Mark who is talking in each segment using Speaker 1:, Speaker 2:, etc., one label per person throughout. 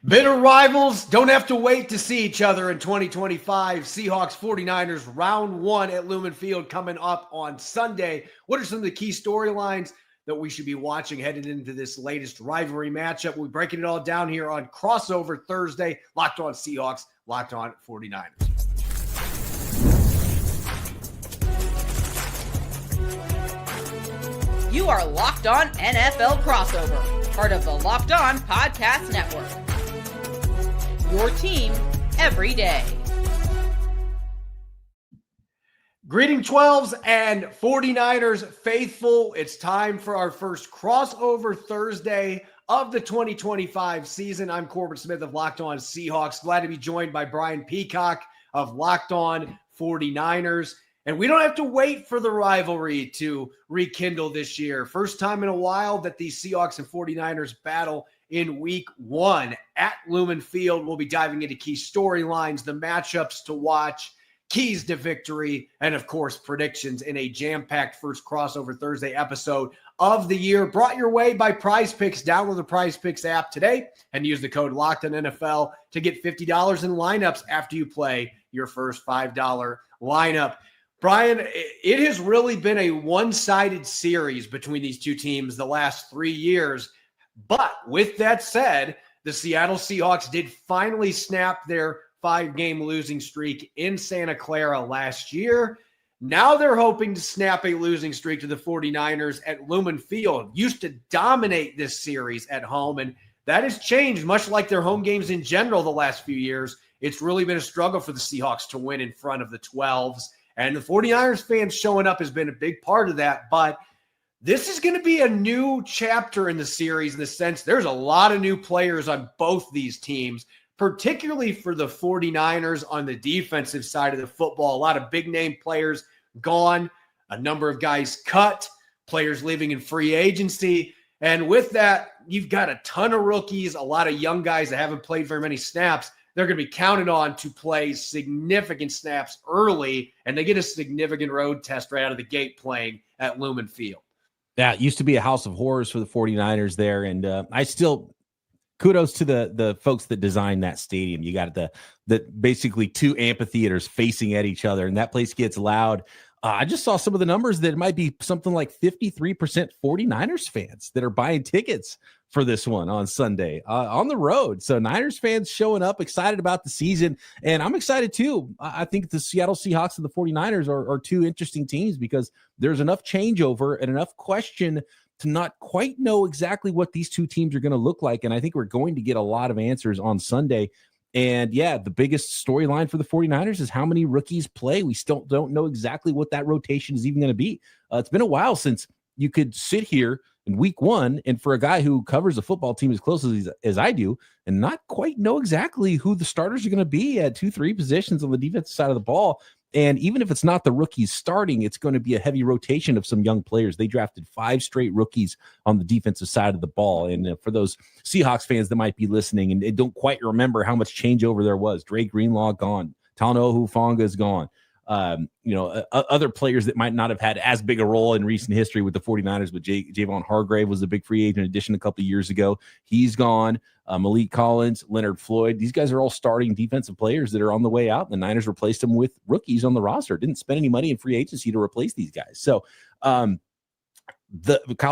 Speaker 1: Bitter rivals don't have to wait to see each other in 2025. Seahawks 49ers round one at Lumen Field coming up on Sunday. What are some of the key storylines that we should be watching headed into this latest rivalry matchup? We're breaking it all down here on Crossover Thursday. Locked On Seahawks, Locked On 49ers.
Speaker 2: You are Locked On NFL Crossover, part of the Locked On Podcast Network. Your team every day.
Speaker 1: Greeting 12s and 49ers faithful. It's time for our first Crossover Thursday of the 2025 season. I'm Corbin Smith of Locked On Seahawks. Glad to be joined by Brian Peacock of Locked On 49ers. And we don't have to wait for the rivalry to rekindle this year. First time in a while that the Seahawks and 49ers battle in week one at Lumen Field. We'll be diving into key storylines, the matchups to watch, keys to victory, and of course, predictions in a jam-packed first Crossover Thursday episode of the year. Brought your way by Prize Picks. Download the Prize Picks app today and use the code LOCKEDONNFL to get $50 in lineups after you play your first $5 lineup. Brian, it has really been a one-sided series between these two teams the last 3 years. But with that said, the Seattle Seahawks did finally snap their 5-game losing streak in Santa Clara last year. Now they're hoping to snap a losing streak to the 49ers at Lumen Field. Used to dominate this series at home, and that has changed, much like their home games in general the last few years. It's really been a struggle for the Seahawks to win in front of the 12s. And the 49ers fans showing up has been a big part of that. But this is going to be a new chapter in the series in the sense there's a lot of new players on both these teams, particularly for the 49ers on the defensive side of the football. A lot of big-name players gone, a number of guys cut, players leaving in free agency. And with that, you've got a ton of rookies, a lot of young guys that haven't played very many snaps. They're going to be counted on to play significant snaps early, and they get a significant road test right out of the gate playing at Lumen Field.
Speaker 3: Yeah, it used to be a house of horrors for the 49ers there, and I still kudos to the folks that designed that stadium. You got the basically two amphitheaters facing at each other, and that place gets loud. I just saw some of the numbers that it might be something like 53% 49ers fans that are buying tickets for this one on Sunday on the road. So Niners fans showing up, excited about the season. And I'm excited too. I think the Seattle Seahawks and the 49ers are two interesting teams because there's enough changeover and enough question to not quite know exactly what these two teams are going to look like. And I think we're going to get a lot of answers on Sunday. And yeah, the biggest storyline for the 49ers is how many rookies play. We still don't know exactly what that rotation is even going to be. It's been a while since you could sit here in week one and for a guy who covers a football team as closely as I do and not quite know exactly who the starters are going to be at 2-3 positions on the defensive side of the ball. And even if it's not the rookies starting, it's going to be a heavy rotation of some young players. They drafted 5 straight rookies on the defensive side of the ball. And for those Seahawks fans that might be listening and don't quite remember how much changeover there was, Dre Greenlaw gone, Talanoa Hufanga is gone. Other players that might not have had as big a role in recent history with the 49ers, but Javon Hargrave was a big free agent addition a couple of years ago. He's gone. Malik Collins, Leonard Floyd. These guys are all starting defensive players that are on the way out. The Niners replaced them with rookies on the roster. Didn't spend any money in free agency to replace these guys. So Kyle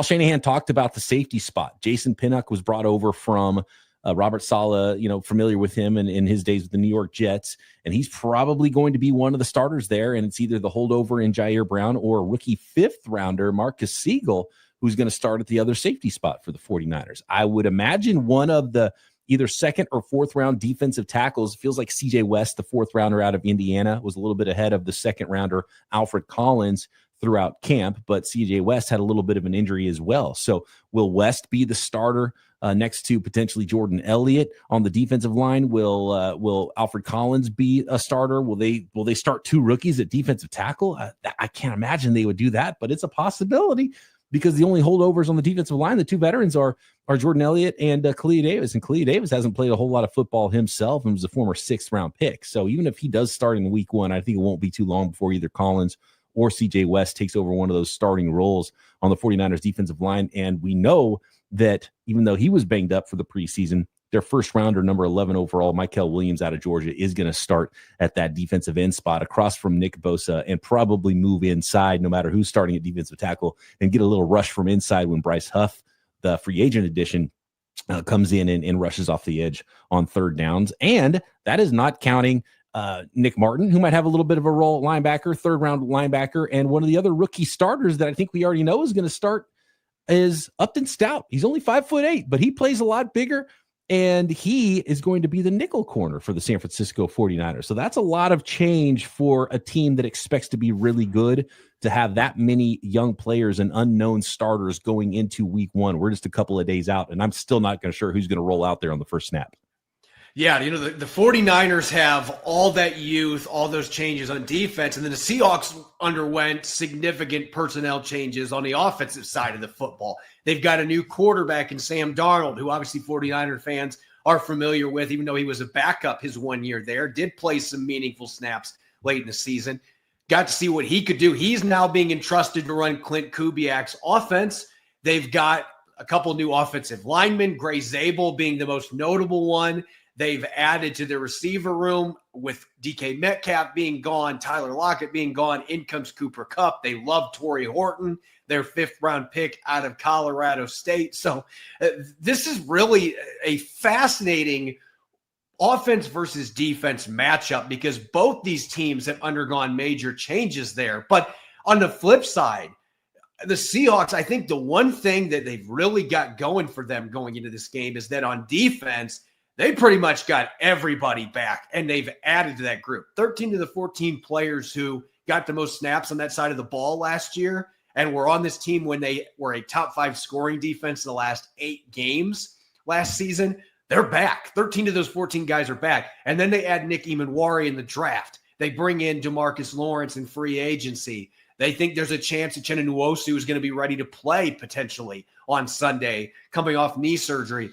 Speaker 3: Shanahan talked about the safety spot. Jason Pinnock was brought over from Robert Saleh, familiar with him in his days with the New York Jets, and he's probably going to be one of the starters there. And it's either the holdover in Jair Brown or rookie 5th rounder Marcus Siegel, who's going to start at the other safety spot for the 49ers. I would imagine one of the either 2nd or 4th round defensive tackles. Feels like CJ West, the 4th rounder out of Indiana, was a little bit ahead of the 2nd rounder Alfred Collins throughout camp, but CJ West had a little bit of an injury as well. So will West be the starter next to potentially Jordan Elliott on the defensive line? Will Alfred Collins be a starter? Will they start 2 rookies at defensive tackle? I can't imagine they would do that, but it's a possibility because the only holdovers on the defensive line, the 2 veterans, are Jordan Elliott and Khalil Davis. And Khalil Davis hasn't played a whole lot of football himself and was a former 6th round pick. So even if he does start in week one, I think it won't be too long before either Collins or CJ West takes over one of those starting roles on the 49ers defensive line. And we know that even though he was banged up for the preseason, their first rounder, number 11 overall, Michael Williams out of Georgia, is going to start at that defensive end spot across from Nick Bosa and probably move inside no matter who's starting at defensive tackle and get a little rush from inside when Bryce Huff, the free agent addition, comes in and rushes off the edge on third downs. And that is not counting Nick Martin, who might have a little bit of a role at linebacker, third round linebacker. And one of the other rookie starters that I think we already know is going to start is Upton Stout. He's only 5'8", but he plays a lot bigger, and he is going to be the nickel corner for the San Francisco 49ers. So that's a lot of change for a team that expects to be really good, to have that many young players and unknown starters going into week one. We're just a couple of days out, and I'm still not sure who's going to roll out there on the first snap.
Speaker 1: Yeah, the 49ers have all that youth, all those changes on defense, and then the Seahawks underwent significant personnel changes on the offensive side of the football. They've got a new quarterback in Sam Darnold, who obviously 49er fans are familiar with, even though he was a backup his 1 year there, did play some meaningful snaps late in the season. Got to see what he could do. He's now being entrusted to run Clint Kubiak's offense. They've got a couple new offensive linemen, Gray Zabel being the most notable one. They've added to the receiver room with DK Metcalf being gone, Tyler Lockett being gone. In comes Cooper Kupp. They love Torrey Horton, their 5th-round pick out of Colorado State. So this is really a fascinating offense versus defense matchup because both these teams have undergone major changes there. But on the flip side, the Seahawks, I think the one thing that they've really got going for them going into this game is that on defense, they pretty much got everybody back, and they've added to that group. 13 of the 14 players who got the most snaps on that side of the ball last year and were on this team when they were a top 5 scoring defense in the last 8 games last season, they're back. 13 of those 14 guys are back. And then they add Nick Emanwari in the draft. They bring in DeMarcus Lawrence in free agency. They think there's a chance that Uchenna Nwosu is going to be ready to play potentially on Sunday, coming off knee surgery.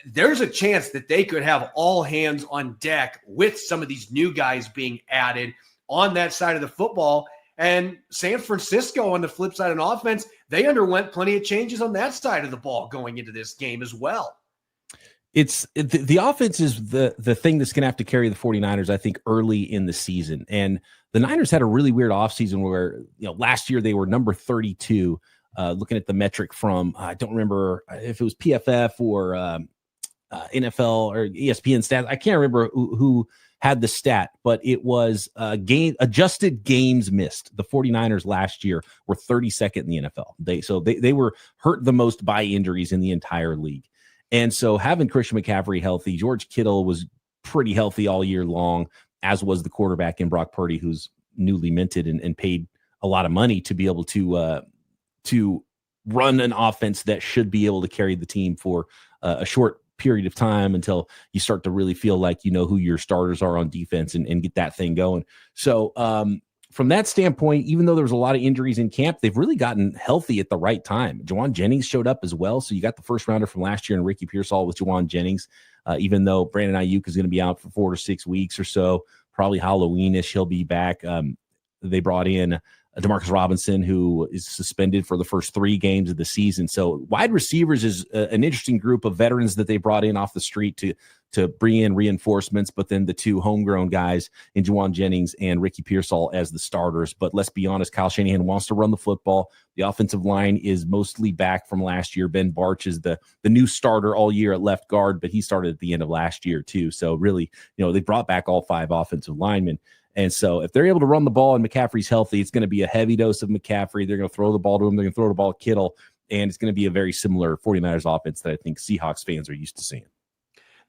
Speaker 1: There's a chance that they could have all hands on deck with some of these new guys being added on that side of the football. And San Francisco, on the flip side on offense, they underwent plenty of changes on that side of the ball going into this game as well.
Speaker 3: It's the offense is the thing that's going to have to carry the 49ers, I think, early in the season. And the Niners had a really weird offseason where, last year they were number 32, looking at the metric from, I don't remember if it was PFF or NFL or ESPN stats. I can't remember who had the stat, but it was adjusted games missed. The 49ers last year were 32nd in the NFL. They were hurt the most by injuries in the entire league. And so having Christian McCaffrey healthy, George Kittle was pretty healthy all year long, as was the quarterback in Brock Purdy, who's newly minted and paid a lot of money to be able to run an offense that should be able to carry the team for a short period of time until you start to really feel like you know who your starters are on defense and get that thing going. So from that standpoint, even though there was a lot of injuries in camp, they've really gotten healthy at the right time. Juwan Jennings showed up as well. So you got the first rounder from last year and Ricky Pearsall with Juwan Jennings, even though Brandon Ayuk is going to be out for 4 to 6 weeks or so, probably Halloween-ish, he'll be back. They brought in DeMarcus Robinson, who is suspended for the first 3 games of the season. So wide receivers is an interesting group of veterans that they brought in off the street to bring in reinforcements, but then the 2 homegrown guys in Juwan Jennings and Ricky Pearsall as the starters. But let's be honest, Kyle Shanahan wants to run the football. The offensive line is mostly back from last year. Ben Barch is the new starter all year at left guard, but he started at the end of last year too. So really, they brought back all 5 offensive linemen. And so if they're able to run the ball and McCaffrey's healthy, it's going to be a heavy dose of McCaffrey. They're going to throw the ball to him. They're going to throw the ball at Kittle. And it's going to be a very similar 49ers offense that I think Seahawks fans are used to seeing.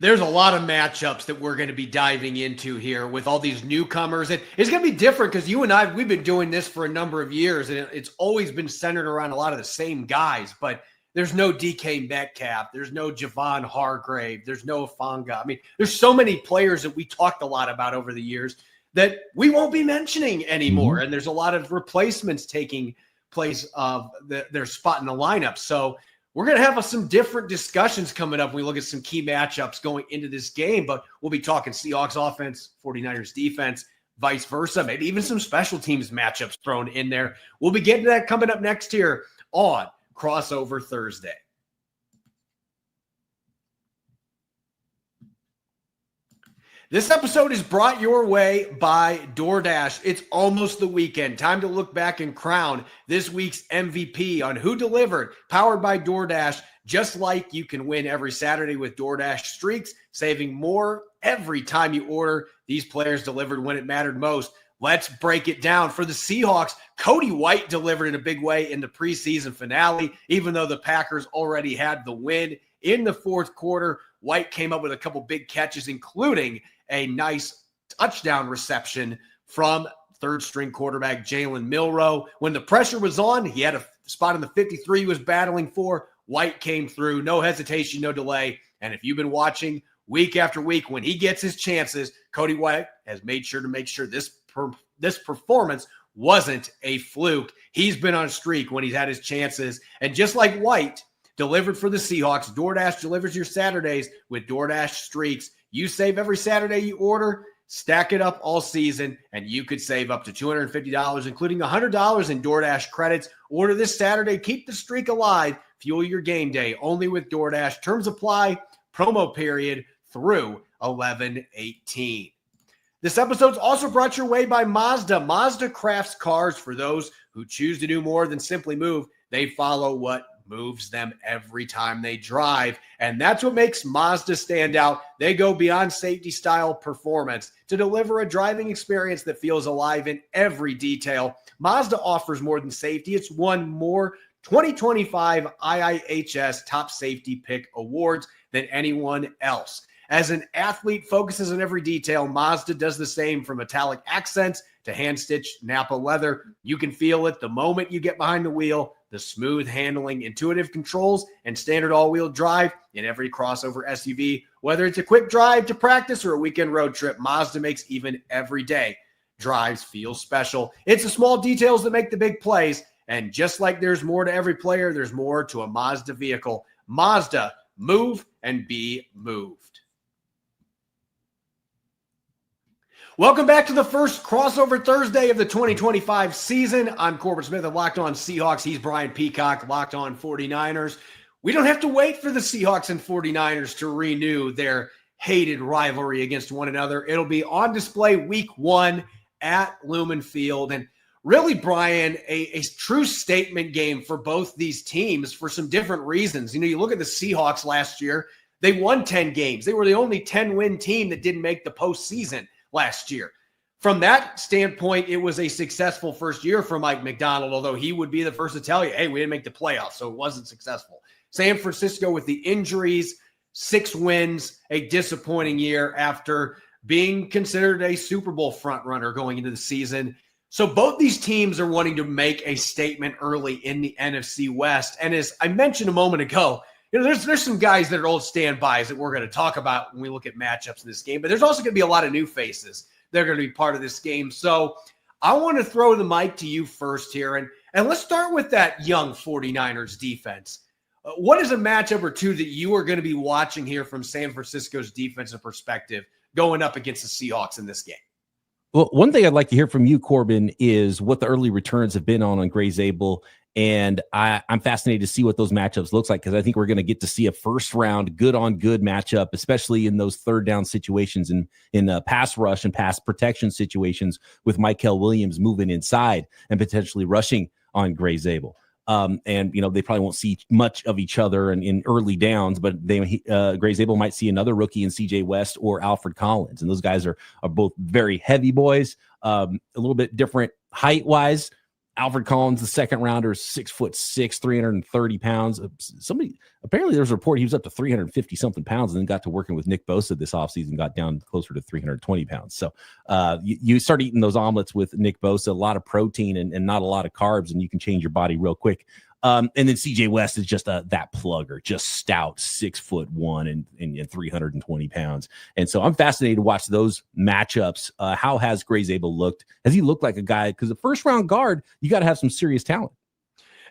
Speaker 1: There's a lot of matchups that we're going to be diving into here with all these newcomers. And it's going to be different because you and I, we've been doing this for a number of years, and it's always been centered around a lot of the same guys. But there's no DK Metcalf. There's no Javon Hargrave. There's no Afanga. I mean, there's so many players that we talked a lot about over the years that we won't be mentioning anymore. Mm-hmm. And there's a lot of replacements taking place of their spot in the lineup. So we're going to have some different discussions coming up when we look at some key matchups going into this game, but we'll be talking Seahawks offense, 49ers defense, vice versa, maybe even some special teams matchups thrown in there. We'll be getting to that coming up next here on Crossover Thursday. This episode is brought your way by DoorDash. It's almost the weekend. Time to look back and crown this week's MVP on who delivered. Powered by DoorDash. Just like you can win every Saturday with DoorDash Streaks, saving more every time you order. These players delivered when it mattered most. Let's break it down. For the Seahawks, Cody White delivered in a big way in the preseason finale, even though the Packers already had the win. In the fourth quarter, White came up with a couple big catches, including a nice touchdown reception from third-string quarterback Jalen Milroe. When the pressure was on, he had a spot in the 53 he was battling for. White came through, no hesitation, no delay. And if you've been watching week after week, when he gets his chances, Cody White has made sure to make sure this performance wasn't a fluke. He's been on a streak when he's had his chances. And just like White delivered for the Seahawks, DoorDash delivers your Saturdays with DoorDash Streaks. You save every Saturday you order, stack it up all season, and you could save up to $250, including $100 in DoorDash credits. Order this Saturday. Keep the streak alive. Fuel your game day only with DoorDash. Terms apply. Promo period through 11/18. This episode's also brought your way by Mazda. Mazda crafts cars for those who choose to do more than simply move. They follow what moves them every time they drive. And that's what makes Mazda stand out. They go beyond safety style performance to deliver a driving experience that feels alive in every detail. Mazda offers more than safety. It's won more 2025 IIHS Top Safety Pick awards than anyone else. As an athlete focuses on every detail, Mazda does the same, from metallic accents to hand-stitched Napa leather. You can feel it the moment you get behind the wheel. The smooth handling, intuitive controls, and standard all-wheel drive in every crossover SUV. Whether it's a quick drive to practice or a weekend road trip, Mazda makes even everyday drives feel special. It's the small details that make the big plays. And just like there's more to every player, there's more to a Mazda vehicle. Mazda, move and be moved. Welcome back to the first crossover Thursday of the 2025 season. I'm Corbin Smith of Locked On Seahawks. He's Brian Peacock, Locked On 49ers. We don't have to wait for the Seahawks and 49ers to renew their hated rivalry against one another. It'll be on display week 1 at Lumen Field. And really, Brian, a true statement game for both these teams for some different reasons. You know, you look at the Seahawks last year, they won 10 games. They were the only 10-win team that didn't make the postseason last year. From that standpoint, it was a successful first year for Mike McDonald, although he would be the first to tell you, hey, we didn't make the playoffs, so it wasn't successful. San Francisco with the injuries, 6 wins, a disappointing year after being considered a Super Bowl frontrunner going into the season. So both these teams are wanting to make a statement early in the NFC West. And as I mentioned a moment ago, you know, there's some guys that are old standbys that we're going to talk about when we look at matchups in this game, but there's also going to be a lot of new faces that are going to be part of this game. So I want to throw the mic to you first here, and let's start with that young 49ers defense. What is a matchup or two that you are going to be watching here from San Francisco's defensive perspective going up against the Seahawks in this game?
Speaker 3: Well, one thing I'd like to hear from you, Corbin, is what the early returns have been on Gray Zabel. And I'm fascinated to see what those matchups looks like, because I think we're going to get to see a first round good on good matchup, especially in those third down situations and in pass rush and pass protection situations with Mykel Williams moving inside and potentially rushing on Gray Zabel. And, you know, they probably won't see much of each other in early downs, but Gray Zabel might see another rookie in CJ West or Alfred Collins. And those guys are both very heavy boys, a little bit different height wise. Alfred Collins, the second rounder, is 6'6", 330 pounds. Apparently there's a report he was up to 350 something pounds and then got to working with Nick Bosa this offseason, got down closer to 320 pounds. So you start eating those omelets with Nick Bosa, a lot of protein and not a lot of carbs, and you can change your body real quick. And then CJ West is just that plugger, just stout, 6'1" and 320 pounds. And so I'm fascinated to watch those matchups. How has Gray Zabel looked? Has he looked like a guy? Because the first round guard, you got to have some serious talent.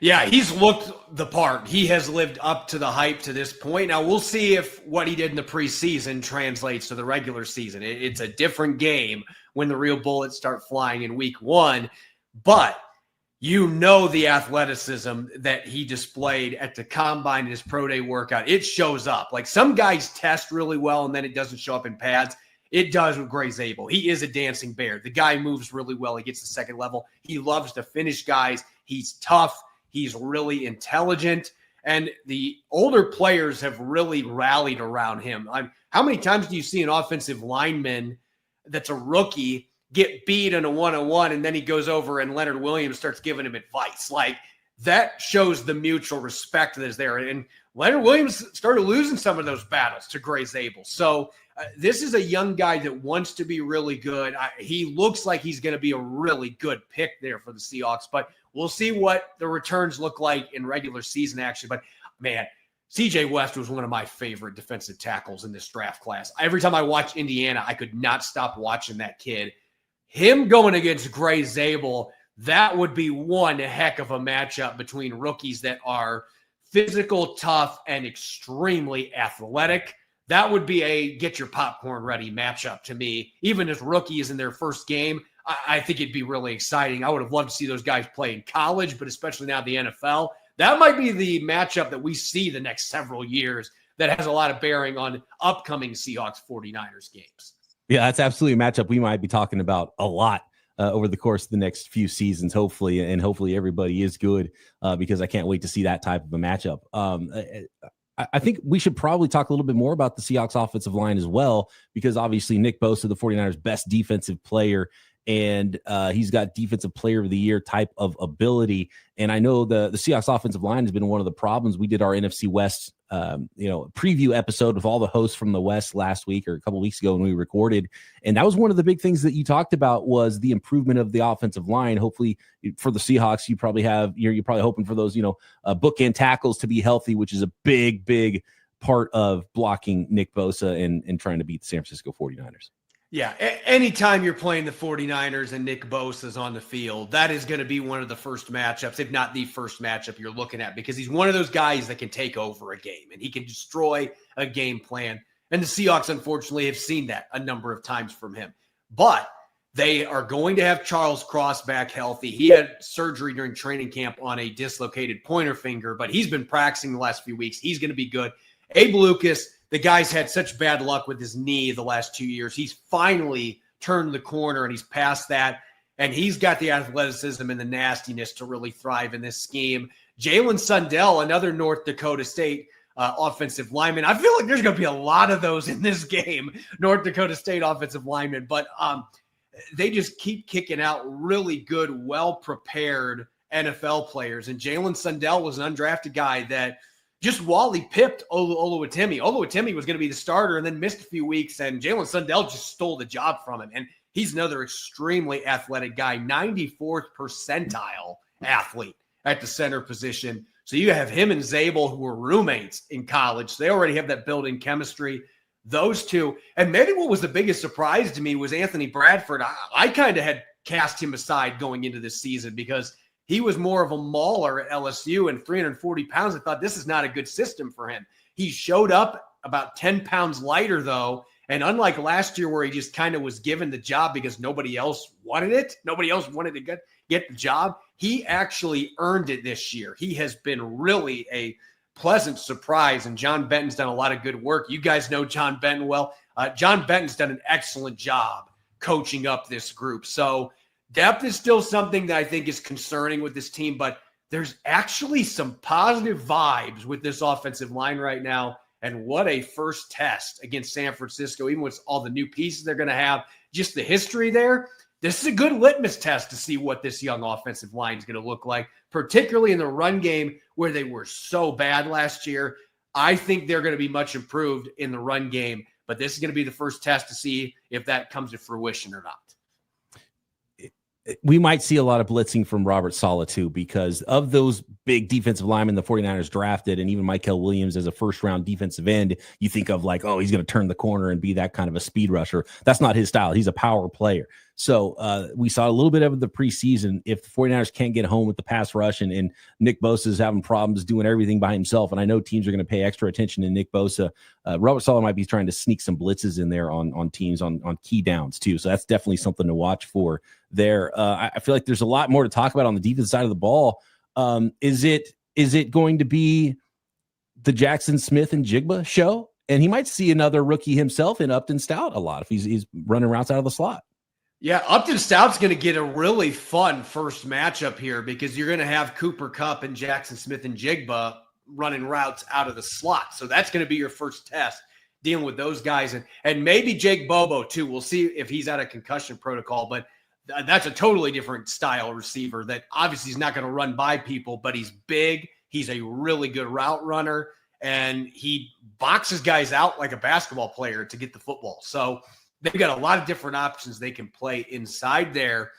Speaker 1: Yeah, he's looked the part. He has lived up to the hype to this point. Now, we'll see if what he did in the preseason translates to the regular season. It's a different game when the real bullets start flying in week 1. But you know the athleticism that he displayed at the combine in his pro day workout. It shows up. Like, some guys test really well and then it doesn't show up in pads. It does with Gray Zabel. He is a dancing bear. The guy moves really well. He gets to second level. He loves to finish guys. He's tough. He's really intelligent. And the older players have really rallied around him. How many times do you see an offensive lineman that's a rookie get beat in a one-on-one, and then he goes over and Leonard Williams starts giving him advice? Like, that shows the mutual respect that is there. And Leonard Williams started losing some of those battles to Gray Zabel. So this is a young guy that wants to be really good. He looks like he's going to be a really good pick there for the Seahawks, but we'll see what the returns look like in regular season action. But, man, CJ West was one of my favorite defensive tackles in this draft class. Every time I watch Indiana, I could not stop watching that kid. Him going against Gray Zabel, that would be one heck of a matchup between rookies that are physical, tough, and extremely athletic. That would be a get your popcorn ready matchup to me. Even as rookies in their first game, I think it'd be really exciting. I would have loved to see those guys play in college, but especially now the NFL. That might be the matchup that we see the next several years that has a lot of bearing on upcoming Seahawks 49ers games.
Speaker 3: Yeah, that's absolutely a matchup we might be talking about a lot over the course of the next few seasons, hopefully, and hopefully everybody is good because I can't wait to see that type of a matchup. I think we should probably talk a little bit more about the Seahawks offensive line as well, because obviously Nick Bosa, the 49ers' best defensive player, and he's got defensive player of the year type of ability. And I know the Seahawks offensive line has been one of the problems. We did our NFC West preview episode with all the hosts from the West last week or a couple weeks ago when we recorded. And that was one of the big things that you talked about was the improvement of the offensive line. Hopefully for the Seahawks, you're probably hoping for those, bookend tackles to be healthy, which is a big part of blocking Nick Bosa and trying to beat the San Francisco 49ers.
Speaker 1: Yeah, anytime you're playing the 49ers and Nick Bosa is on the field, that is going to be one of the first matchups, if not the first matchup you're looking at, because he's one of those guys that can take over a game and he can destroy a game plan. And the Seahawks, unfortunately, have seen that a number of times from him. But they are going to have Charles Cross back healthy. He had surgery during training camp on a dislocated pointer finger, but he's been practicing the last few weeks. He's going to be good. Abe Lucas, the guy's had such bad luck with his knee the last 2 years. He's finally turned the corner and he's past that. And he's got the athleticism and the nastiness to really thrive in this scheme. Jalen Sundell, another North Dakota State offensive lineman. I feel like there's going to be a lot of those in this game, North Dakota State offensive linemen. But they just keep kicking out really good, well-prepared NFL players. And Jalen Sundell was an undrafted guy that just Wally pipped Oluwatimi. Oluwatimi was going to be the starter and then missed a few weeks, and Jalen Sundell just stole the job from him. And he's another extremely athletic guy, 94th percentile athlete at the center position. So you have him and Zabel, who were roommates in college. So they already have that built-in chemistry. Those two. And maybe what was the biggest surprise to me was Anthony Bradford. I kind of had cast him aside going into this season because he was more of a mauler at LSU and 340 pounds. I thought this is not a good system for him. He showed up about 10 pounds lighter, though. And unlike last year where he just kind of was given the job because nobody else wanted it, nobody else wanted to get the job, he actually earned it this year. He has been really a pleasant surprise, and John Benton's done a lot of good work. You guys know John Benton well. John Benton's done an excellent job coaching up this group. So depth is still something that I think is concerning with this team, but there's actually some positive vibes with this offensive line right now. And what a first test against San Francisco, even with all the new pieces they're going to have, just the history there. This is a good litmus test to see what this young offensive line is going to look like, particularly in the run game where they were so bad last year. I think they're going to be much improved in the run game, but this is going to be the first test to see if that comes to fruition or not.
Speaker 3: We might see a lot of blitzing from Robert Saleh too, because of those big defensive linemen the 49ers drafted, and even Michael Williams as a first-round defensive end, you think of like, oh, he's going to turn the corner and be that kind of a speed rusher. That's not his style. He's a power player. So we saw a little bit of the preseason. If the 49ers can't get home with the pass rush and Nick Bosa is having problems doing everything by himself, and I know teams are going to pay extra attention to Nick Bosa, Robert Saleh might be trying to sneak some blitzes in there on teams on key downs too. So that's definitely something to watch for there. I feel like there's a lot more to talk about on the defense side of the ball. Is it going to be the Jackson Smith and Jigba show And he might see another rookie himself in Upton Stout a lot if he's running routes out of the slot.
Speaker 1: Yeah, Upton Stout's going to get a really fun first matchup here because you're going to have Cooper Kupp and Jackson Smith and Jigba running routes out of the slot. So that's going to be your first test, dealing with those guys. And maybe Jake Bobo, too. We'll see if he's out of concussion protocol. But that's a totally different style receiver that obviously he's not going to run by people, but he's big. He's a really good route runner. And he boxes guys out like a basketball player to get the football. So they've got a lot of different options they can play inside there.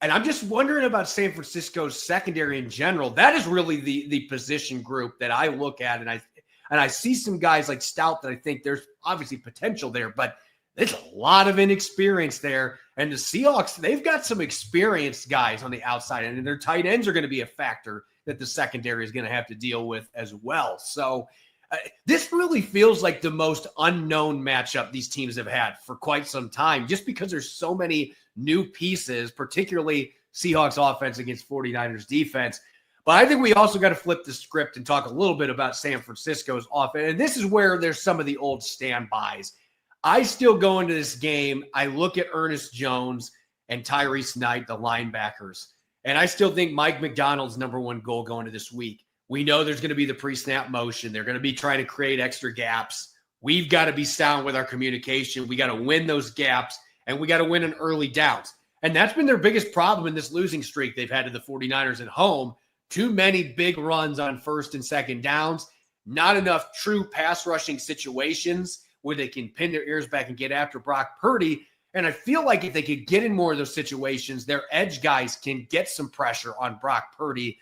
Speaker 1: And I'm just wondering about San Francisco's secondary in general. That is really the position group that I look at. And I see some guys like Stout that I think there's obviously potential there, but there's a lot of inexperience there. And the Seahawks, they've got some experienced guys on the outside, and their tight ends are going to be a factor that the secondary is going to have to deal with as well. So this really feels like the most unknown matchup these teams have had for quite some time, just because there's so many new pieces, particularly Seahawks offense against 49ers defense. But I think we also got to flip the script and talk a little bit about San Francisco's offense. And this is where there's some of the old standbys. I still go into this game. I look at Ernest Jones and Tyrese Knight, the linebackers, and I still think Mike McDonald's number one goal going to this week. We know there's going to be the pre-snap motion. They're going to be trying to create extra gaps. We've got to be sound with our communication. We got to win those gaps, and we got to win in early downs. And that's been their biggest problem in this losing streak they've had to the 49ers at home. Too many big runs on first and second downs. Not enough true pass rushing situations where they can pin their ears back and get after Brock Purdy. And I feel like if they could get in more of those situations, their edge guys can get some pressure on Brock Purdy.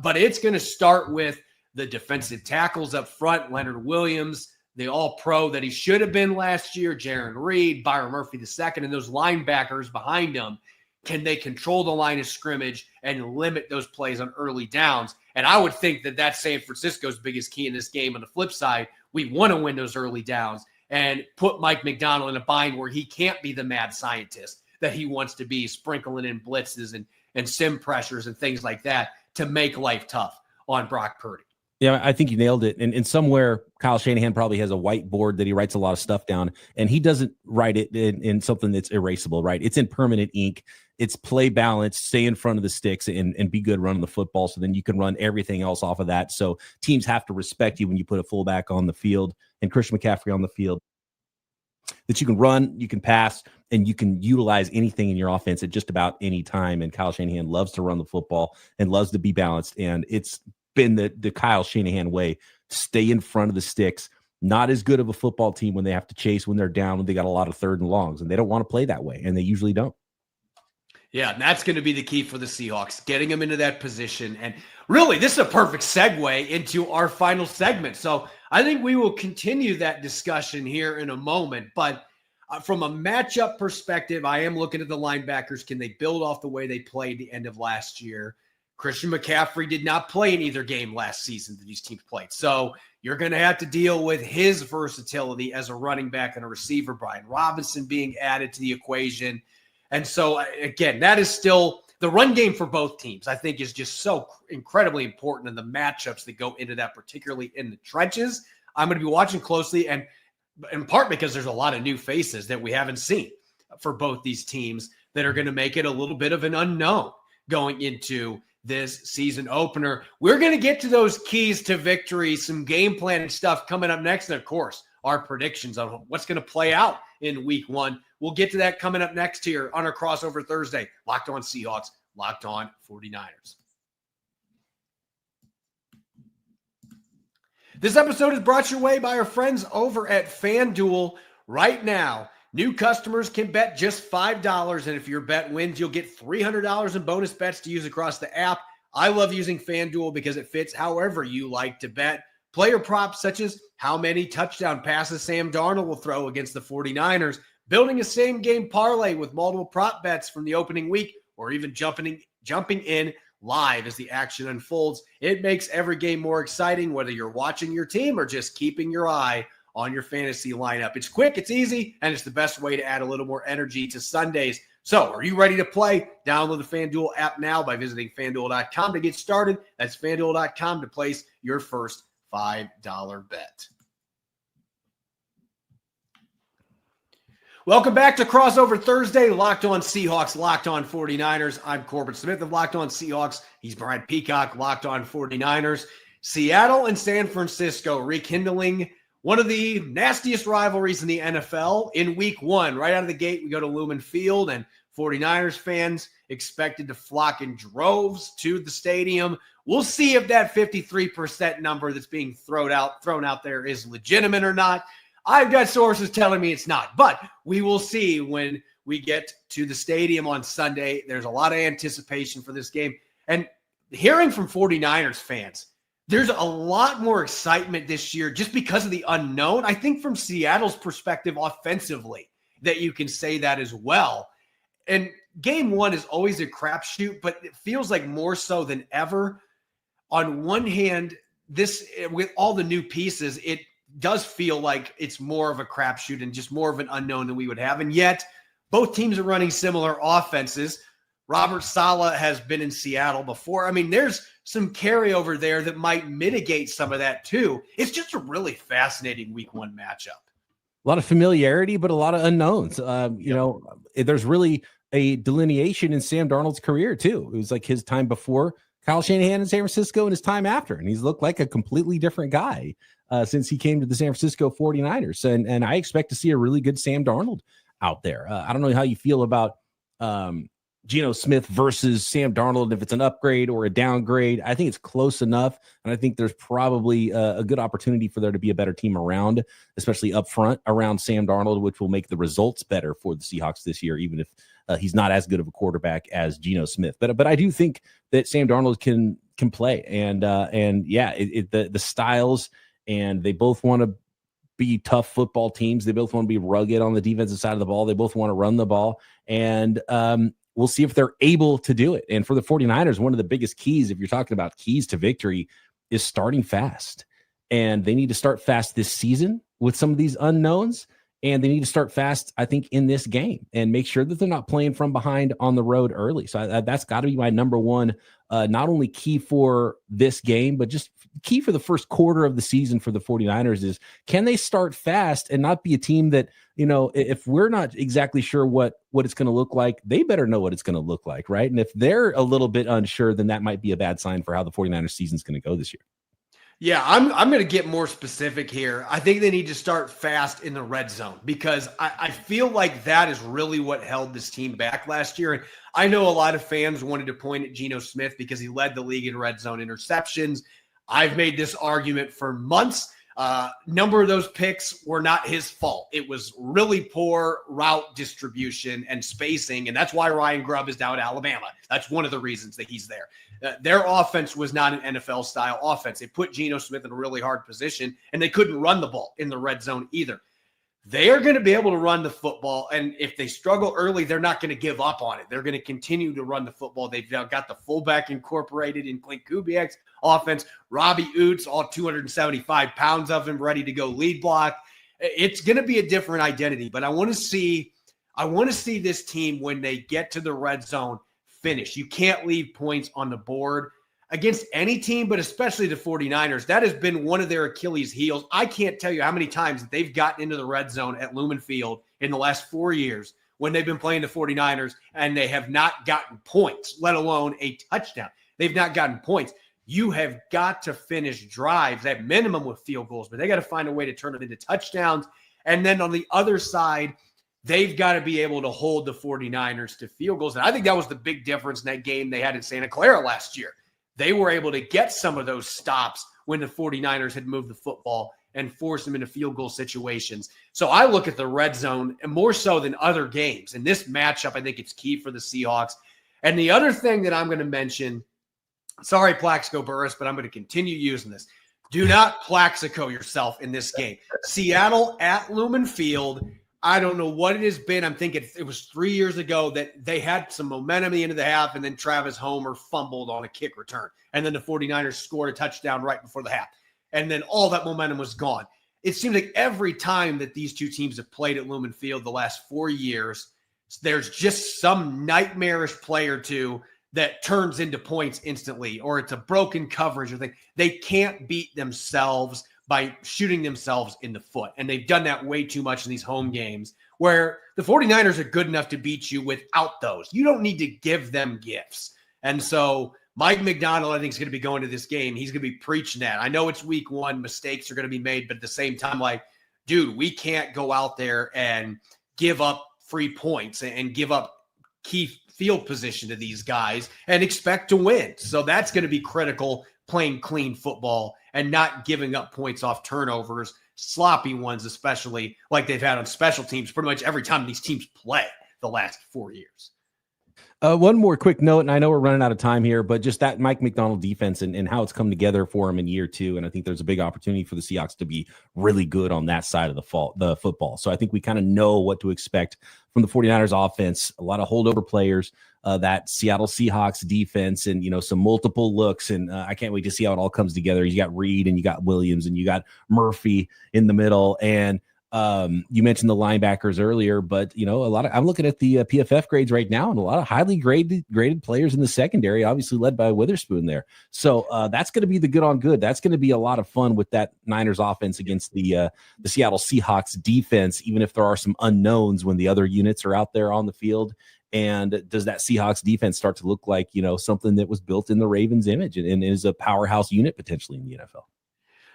Speaker 1: But it's going to start with the defensive tackles up front, Leonard Williams, the all-pro that he should have been last year, Jaron Reed, Byron Murphy II, and those linebackers behind him. Can they control the line of scrimmage and limit those plays on early downs? And I would think that that's San Francisco's biggest key in this game. On the flip side, we want to win those early downs and put Mike McDonald in a bind where he can't be the mad scientist that he wants to be, sprinkling in blitzes and sim pressures and things like that to make life tough on Brock Purdy.
Speaker 3: Yeah, I think you nailed it. And somewhere Kyle Shanahan probably has a whiteboard that he writes a lot of stuff down, and he doesn't write it in something that's erasable, right? It's in permanent ink. It's play balance, stay in front of the sticks, and be good running the football, so then you can run everything else off of that. So teams have to respect you when you put a fullback on the field and Christian McCaffrey on the field, that you can run, you can pass, and you can utilize anything in your offense at just about any time. And Kyle Shanahan loves to run the football and loves to be balanced. And it's been the Kyle Shanahan way. Stay in front of the sticks. Not as good of a football team when they have to chase when they're down, when they got a lot of third and longs, and they don't want to play that way, and they usually don't.
Speaker 1: Yeah, and that's going to be the key for the Seahawks, getting them into that position. And really, this is a perfect segue into our final segment. So I think we will continue that discussion here in a moment. But from a matchup perspective, I am looking at the linebackers. Can they build off the way they played the end of last year? Christian McCaffrey did not play in either game last season that these teams played. So you're going to have to deal with his versatility as a running back and a receiver, Brian Robinson being added to the equation. And so, again, that is still the run game for both teams, I think, is just so incredibly important in the matchups that go into that, particularly in the trenches. I'm going to be watching closely, and in part because there's a lot of new faces that we haven't seen for both these teams that are going to make it a little bit of an unknown going into this season opener. We're going to get to those keys to victory, some game planning stuff coming up next, and of course, our predictions on what's going to play out in week one. We'll get to that coming up next here on our crossover Thursday. Locked On Seahawks, Locked On 49ers. This episode is brought your way by our friends over at FanDuel. Right now, new customers can bet just $5, and if your bet wins, you'll get $300 in bonus bets to use across the app. I love using FanDuel because it fits however you like to bet. Player props such as how many touchdown passes Sam Darnold will throw against the 49ers, building a same-game parlay with multiple prop bets from the opening week, or even jumping in live as the action unfolds. It makes every game more exciting, whether you're watching your team or just keeping your eye on your fantasy lineup. It's quick, it's easy, and it's the best way to add a little more energy to Sundays. So are you ready to play? Download the FanDuel app now by visiting FanDuel.com to get started. That's FanDuel.com to place your first $5 bet. Welcome back to Crossover Thursday, Locked On Seahawks, Locked On 49ers. I'm Corbin Smith of Locked On Seahawks. He's Brian Peacock, Locked On 49ers. Seattle and San Francisco rekindling one of the nastiest rivalries in the NFL in week one. Right out of the gate, we go to Lumen Field, and 49ers fans expected to flock in droves to the stadium. We'll see if that 53% number that's being thrown out there is legitimate or not. I've got sources telling me it's not, but we will see when we get to the stadium on Sunday. There's a lot of anticipation for this game. And hearing from 49ers fans, there's a lot more excitement this year just because of the unknown. I think from Seattle's perspective offensively that you can say that as well. And game one is always a crapshoot, but it feels like more so than ever. On one hand, this with all the new pieces, it does feel like it's more of a crapshoot and just more of an unknown than we would have. And yet, both teams are running similar offenses. Robert Saleh has been in Seattle before. I mean, there's some carryover there that might mitigate some of that too. It's just a really fascinating week one matchup.
Speaker 3: A lot of familiarity, but a lot of unknowns. You know, there's really a delineation in Sam Darnold's career too. It was like his time before Kyle Shanahan in San Francisco and his time after, and he's looked like a completely different guy since he came to the San Francisco 49ers. And I expect to see a really good Sam Darnold out there. I don't know how you feel about Geno Smith versus Sam Darnold, if it's an upgrade or a downgrade. I think it's close enough, and I think there's probably a good opportunity for there to be a better team around, especially up front around Sam Darnold, which will make the results better for the Seahawks this year, even if he's not as good of a quarterback as Geno Smith. But I do think that Sam Darnold can play, and yeah, the styles, and they both want to be tough football teams. They both want to be rugged on the defensive side of the ball. They both want to run the ball, and we'll see if they're able to do it. And for the 49ers, one of the biggest keys, if you're talking about keys to victory, is starting fast. And they need to start fast this season with some of these unknowns. And they need to start fast, I think, in this game and make sure that they're not playing from behind on the road early. So that's got to be my number one, not only key for this game, but just key for the first quarter of the season for the 49ers is, can they start fast and not be a team that, you know, if we're not exactly sure what it's going to look like, they better know what it's going to look like, right? And if they're a little bit unsure, then that might be a bad sign for how the 49ers season is going to go this year.
Speaker 1: Yeah, I'm going to get more specific here. I think they need to start fast in the red zone because I feel like that is really what held this team back last year. And I know a lot of fans wanted to point at Geno Smith because he led the league in red zone interceptions. I've made this argument for months. Number of those picks were not his fault. It was really poor route distribution and spacing, and that's why Ryan Grubb is down at Alabama. That's one of the reasons that he's there. Their offense was not an NFL-style offense. It put Geno Smith in a really hard position, and they couldn't run the ball in the red zone either. They are going to be able to run the football, and if they struggle early, they're not going to give up on it. They're going to continue to run the football. They've now got the fullback incorporated in Clint Kubiak's offense. Robbie Oots, all 275 pounds of him, ready to go lead block. It's going to be a different identity, but I want to see this team when they get to the red zone finish. You can't leave points on the board against any team, but especially the 49ers. That has been one of their Achilles heels. I can't tell you how many times that they've gotten into the red zone at Lumen Field in the last 4 years when they've been playing the 49ers, and they have not gotten points, let alone a touchdown. They've not gotten points. You have got to finish drives at minimum with field goals, but they got to find a way to turn it into touchdowns. And then on the other side, they've got to be able to hold the 49ers to field goals. And I think that was the big difference in that game they had in Santa Clara last year. They were able to get some of those stops when the 49ers had moved the football and forced them into field goal situations. So I look at the red zone and more so than other games. In this matchup, I think it's key for the Seahawks. And the other thing that I'm going to mention, sorry, Plaxico Burress, but I'm going to continue using this. Do not Plaxico yourself in this game. Seattle at Lumen Field. I don't know what it has been. I'm thinking it was 3 years ago that they had some momentum at the end of the half, and then Travis Homer fumbled on a kick return. And then the 49ers scored a touchdown right before the half. And then all that momentum was gone. It seems like every time that these two teams have played at Lumen Field the last 4 years, there's just some nightmarish play or two that turns into points instantly, or it's a broken coverage or thing. They can't beat themselves by shooting themselves in the foot. And they've done that way too much in these home games where the 49ers are good enough to beat you without those. You don't need to give them gifts. And so Mike Macdonald, I think, is going to be going to this game. He's going to be preaching that. I know it's week one. Mistakes are going to be made, but at the same time, like, dude, we can't go out there and give up free points and give up key field position to these guys and expect to win. So that's going to be critical, playing clean football and not giving up points off turnovers, sloppy ones, especially like they've had on special teams pretty much every time these teams play the last 4 years.
Speaker 3: One more quick note, and I know we're running out of time here, but just that Mike Macdonald defense and how it's come together for him in year two. And I think there's a big opportunity for the Seahawks to be really good on that side of the football. So I think we kind of know what to expect from the 49ers offense. A lot of holdover players, that Seattle Seahawks defense, and, some multiple looks. And I can't wait to see how it all comes together. You got Reed and you got Williams and you got Murphy in the middle. And you mentioned the linebackers earlier, but I'm looking at the PFF grades right now, and a lot of highly graded players in the secondary, obviously led by Witherspoon there. So that's going to be the good on good. That's going to be a lot of fun with that Niners offense against the Seattle Seahawks defense, even if there are some unknowns when the other units are out there on the field. And does that Seahawks defense start to look like, something that was built in the Ravens image and is a powerhouse unit potentially in the NFL?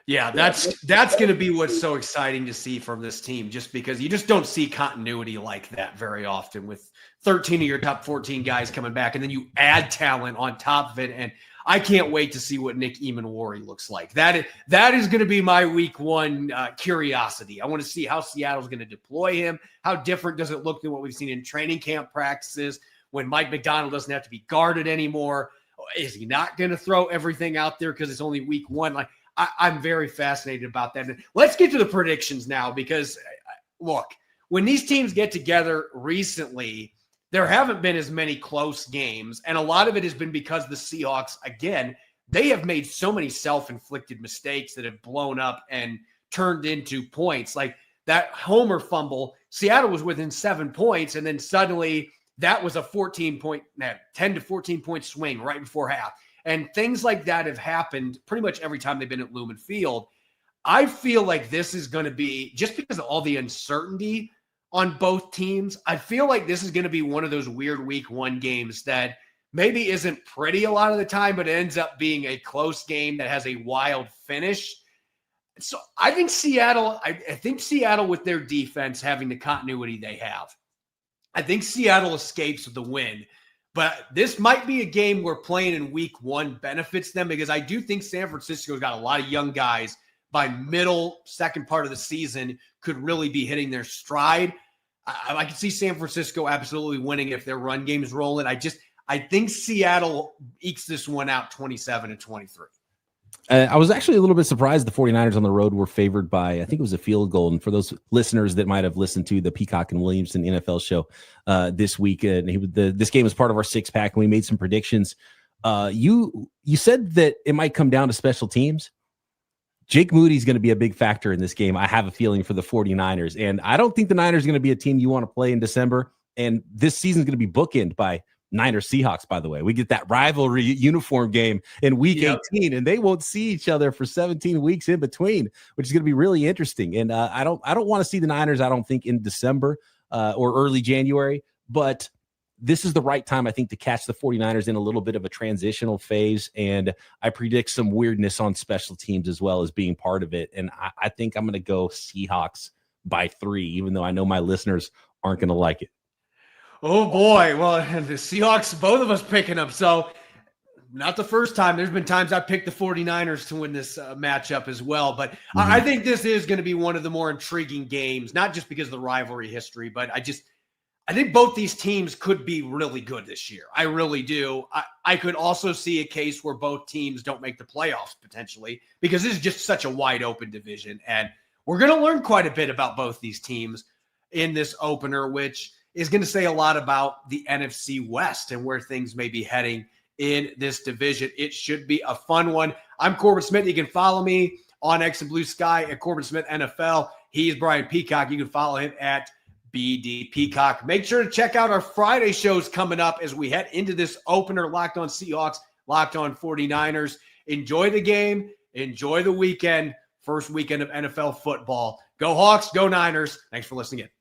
Speaker 1: Yeah, that's going to be what's so exciting to see from this team, just because you just don't see continuity like that very often with 13 of your top 14 guys coming back, and then you add talent on top of it. And I can't wait to see what Nick Emmanwori looks like. That is going to be my week one curiosity. I want to see how Seattle's going to deploy him. How different does it look than what we've seen in training camp practices when Mike Macdonald doesn't have to be guarded anymore? Is he not going to throw everything out there because it's only week one? I'm very fascinated about that. And let's get to the predictions now, because look, when these teams get together recently, there haven't been as many close games. And a lot of it has been because the Seahawks, again, they have made so many self-inflicted mistakes that have blown up and turned into points. Like that Homer fumble, Seattle was within 7 points. And then suddenly that was a 10 to 14 point swing right before half. And things like that have happened pretty much every time they've been at Lumen Field. I feel like this is going to be, just because of all the uncertainty on both teams, I feel like this is going to be one of those weird week one games that maybe isn't pretty a lot of the time, but ends up being a close game that has a wild finish. So I think Seattle with their defense having the continuity they have, I think Seattle escapes with the win. But this might be a game where playing in week one benefits them, because I do think San Francisco's got a lot of young guys by second part of the season could really be hitting their stride. I can see San Francisco absolutely winning if their run game is rolling. I think Seattle ekes this one out 27-23.
Speaker 3: I was actually a little bit surprised the 49ers on the road were favored by, I think it was a field goal. And for those listeners that might have listened to the Peacock and Williamson NFL show this week, this game was part of our six pack, and we made some predictions. You said that it might come down to special teams. Jake Moody's going to be a big factor in this game, I have a feeling, for the 49ers. And I don't think the Niners are going to be a team you want to play in December. And this season is going to be bookended by Niners Seahawks, by the way. We get that rivalry uniform game in week 18, and they won't see each other for 17 weeks in between, which is going to be really interesting. And I don't want to see the Niners, I don't think, in December or early January, but this is the right time, I think, to catch the 49ers in a little bit of a transitional phase. And I predict some weirdness on special teams as well as being part of it. And I think I'm going to go Seahawks by 3, even though I know my listeners aren't going to like it.
Speaker 1: Oh, boy. Well, the Seahawks, both of us picking them. So not the first time. There's been times I picked the 49ers to win this matchup as well. But I think this is going to be one of the more intriguing games, not just because of the rivalry history, but I think both these teams could be really good this year. I really do. I could also see a case where both teams don't make the playoffs potentially, because this is just such a wide open division. And we're going to learn quite a bit about both these teams in this opener, which is going to say a lot about the NFC West and where things may be heading in this division. It should be a fun one. I'm Corbin Smith. You can follow me on X and Blue Sky at Corbin Smith NFL. He's Brian Peacock. You can follow him at BD Peacock. Make sure to check out our Friday shows coming up as we head into this opener. Locked On Seahawks, Locked On 49ers. Enjoy the game. Enjoy the weekend. first weekend of NFL football. Go Hawks, go Niners. Thanks for listening in.